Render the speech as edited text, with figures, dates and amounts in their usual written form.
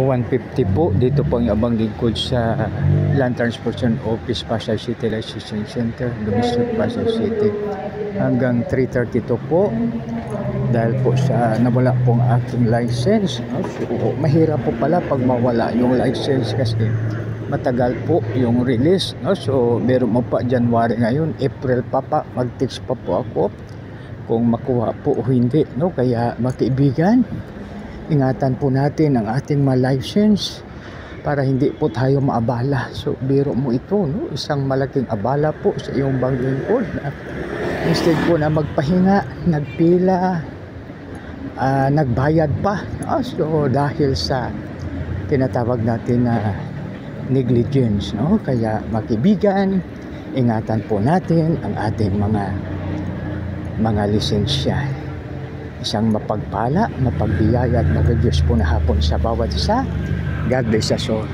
150 po. Dito po ang abang lingkod sa Land Transportation Office, Pasay City Licensing Center, Domestic Pasay City. Hanggang 3:32 po. Dahil po sa nawala pong aking license. No? So, mahirap po pala pag mawala yung license kasi matagal po yung release. No? So, meron mo pa January ngayon, April pa mag-text pa po ako kung makuha po o hindi. No? Kaya makaibigan, ingatan po natin ang ating license para hindi po tayo maabala. So, biro mo ito, no? Isang malaking abala po sa iyong lingkod na instead po na magpahinga, nagpila, nagbayad pa. So, dahil sa tinatawag natin na negligence, no? Kaya makibigan, ingatan po natin ang ating mga lisensya. Isang mapagpala, mapagbiyaya at mag-Diyos po na hapon sa bawat isa. God bless us all.